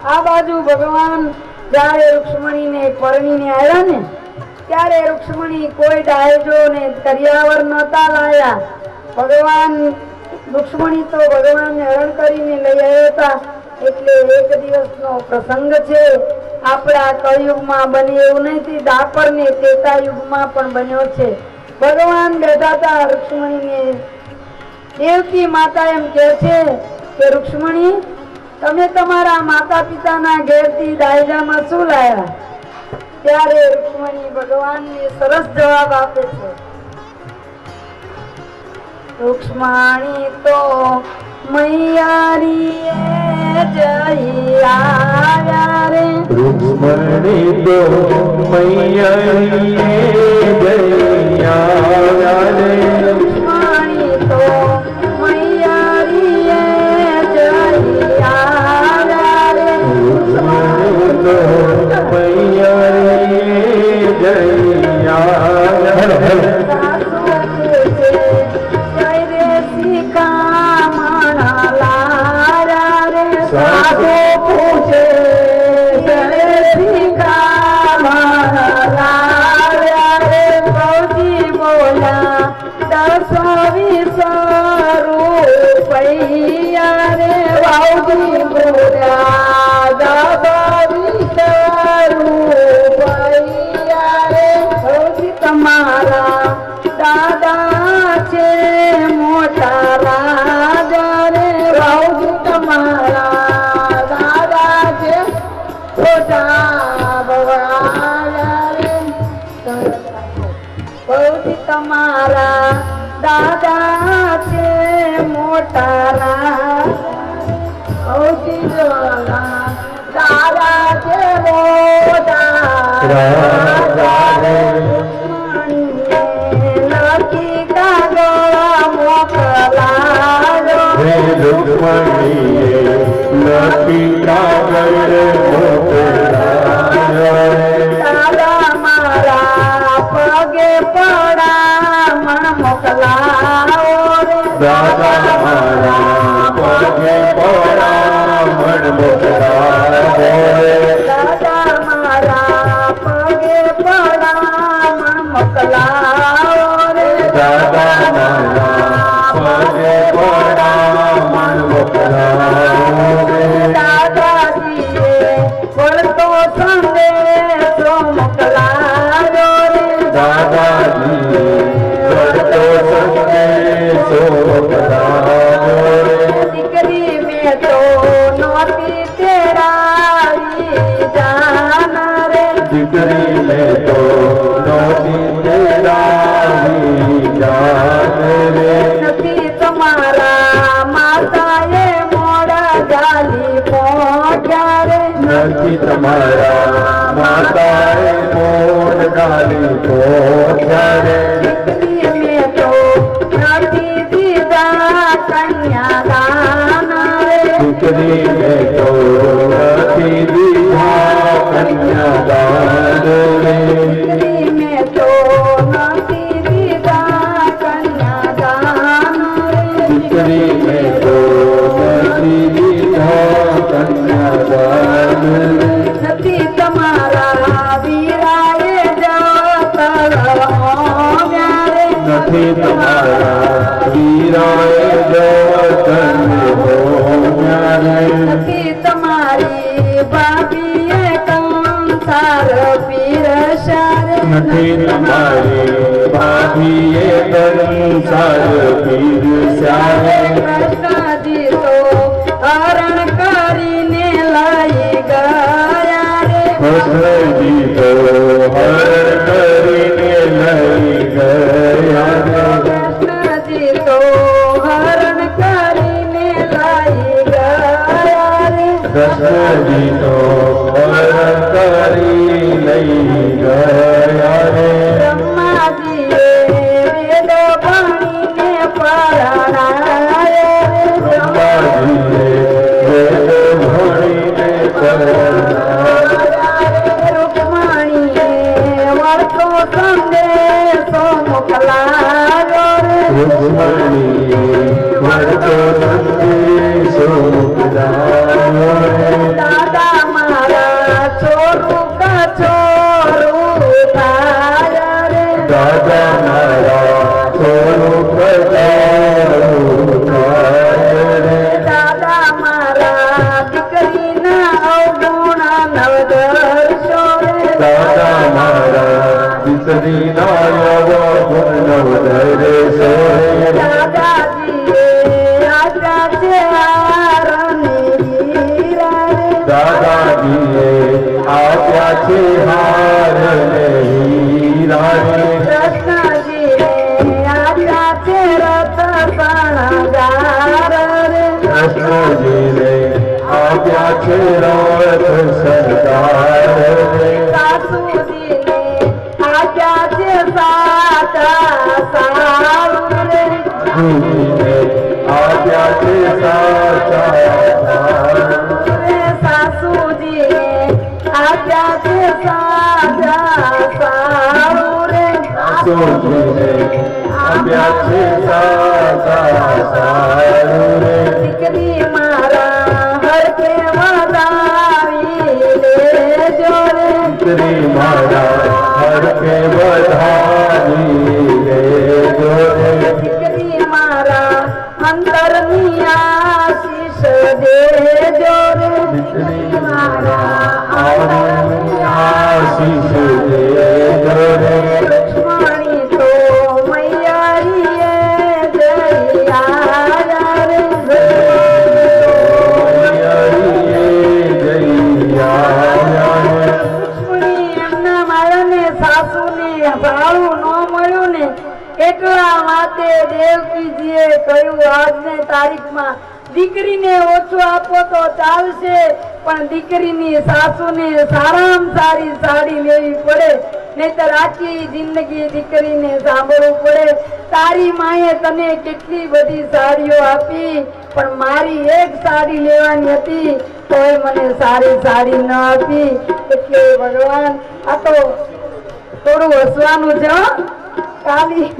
આ બાજુ ભગવાન જ્યારે રૂક્ષ્મણીને પરણીને આવ્યા ને ત્યારે રૂક્ષ્મણી કોઈ ડાયજો ને કરિયાવર નહોતા લાયા. ભગવાન રૂક્ષ્મણી તો ભગવાનને હરણ કરીને લઈ આવ્યા હતા. એટલે એક દિવસનો પ્રસંગ છે. આપણા કળિયુગમાં બને એવું નથી, દાપર ને ત્રેતા યુગમાં પણ બન્યો છે. ભગવાન બેઠા હતા રૂક્ષ્મણીને. દેવકી માતા એમ કહે છે કે રૂક્ષ્મણી, તમે તમારા માતા પિતાના ઘેરથી દાયજામાં શું લાયા? ત્યારે રૂક્ષ્મણી ભગવાનને સરસ જવાબ આપે છે. રૂક્ષ્મણી તો મૈયારી જઈ આવ્યા રે, રૂક્ષ્મણી તો મૈયારી જઈ આવ્યા રે, રૂક્ષ્મણી તો મૈયારી જઈ આવ્યા રે, રૂક્ષ્મણી તો મૈયારી જઈ આવ્યા રે. સાધુ પૂછે ભૌજી બોલા 10-20 રૂપિયા રે, ભૌજી બોલા 10-20 રૂપિયા રે. ભૌજી તમારા દાદા છે મોટા રાજા રે, ભૌજી તમારા તમારા દાદા છે મોટા ભૌજી જોલા દાદા છે મોટા લકી કાગળ મોકલાજો, રૂક્ષ્મણીએ લકી કાગળ મોકલાજો, દાદા મારા પગે પડામણ મોકલાવો રે, દાદા મારા પગે પડામણ મોકલાવો રે, દાદા મારા પગે પડામણ મોકલાવો રે, દાદા મારા પગે પડામણ મોકલાવો રે. દાદાજીએ વળતો સંદેશો મોકલાવ્યો રે, દાદાજીએ વળતો સંદેશો મોકલાવ્યો રે. દીકરી મેં તો નહોતી તેરાવી જાન રે, દીકરી મેં તો નહોતી તેરાવી જાન રે, નથી તમારા માતાએ મોડા ગાલી પહોંચ્યા રે, નથી તમારા માતાએ મોઢ ગાલી પહોંચ્યા રે. દીકરી મેં તો નથી દીધા કન્યાદાન રે, દીકરી મેં તો નથી દીધા કન્યાદાન રે, દીકરી મેં તો નથી દીધા કન્યાદાન રે, દીકરી મેં તો નથી દીધા કન્યાદાન રે. નથી તમારા વીરાએ જતર આવ્યા રે, નથી તમારા વીરાએ જતન હોમ્યા રે, નથી તમારી ભાભીએ કંસાર પીરસ્યા રે, નથી તમારી ભાભીએ કંસાર પીરસ્યા રે. કૃષ્ણજી તો હરણ કરીને લઈ ગયા રે, કૃષ્ણજી તો હરણ કરીને લઈ ગયા રે, કૃષ્ણજી તો હરણ કરીને લઈ ગયા રે, કૃષ્ણજી તો હરણ કરી લઈ ગયા રે. બ્રહ્માજીએ વેદો ભણીને પરણાયા રે, બ્રહ્માજીએ વેદ ભણીને પરણાયા રે. રૂક્ષ્મણીએ વળતો સંદેશો મોકલાવ્યો રે, રૂક્ષ્મણીએ વળતો સંદેશો મોકલાવ્યો રે. દાદા આયવો ગુણનો ધરે છે દાદાજીએ આપ્યા છે હાર ને હીરા રે દાદાજીએ આપ્યા છે હાર ને હીરા રે કૃષ્ણજીએ આપ્યા છે રથ શણગાર રે કૃષ્ણજીને આપ્યા છે રથ સરદાર રે સાસુજીને આપ્યા છે સાચા સારું રે ગુરુજીને આપ્યા છે સાચા રે સાસુજીને આપ્યા છે સાચા સારું રે સાસુજીને આપ્યા છે સાચા સારું રે દીકરી મારા હરકે વધાવી લેજો રે દીકરી મારા હરકે વધાવી લેજો રે દીકરી મારા અંતરની આશીષ દેજો રે દીકરી મારા આનંદ આશીષ દેજો રે લક્ષ્મણી તો મૈયારીએ જઈ આયા રે લક્ષ્મણી એમના માયાને સાસુને ભાળું ન મળ્યું ને એટલા માટે દેવકીજીએ કહ્યું આજની તારીખમાં દીકરીને ઓછો આપો તો ચાલશે પણ દીકરીની સાસુને સારામાં સારી સાડી લેવી પડે નહીંતર આખી જિંદગી દીકરીને સાંભળવું પડે તારી માએ તને કેટલી બધી સાડીઓ આપી પણ મારી એક સાડી લેવાની હતી તોય મને સારી સાડી ન આપી એટલે ભગવાન આ તો થોડું હસવાનું છે હો. કાલી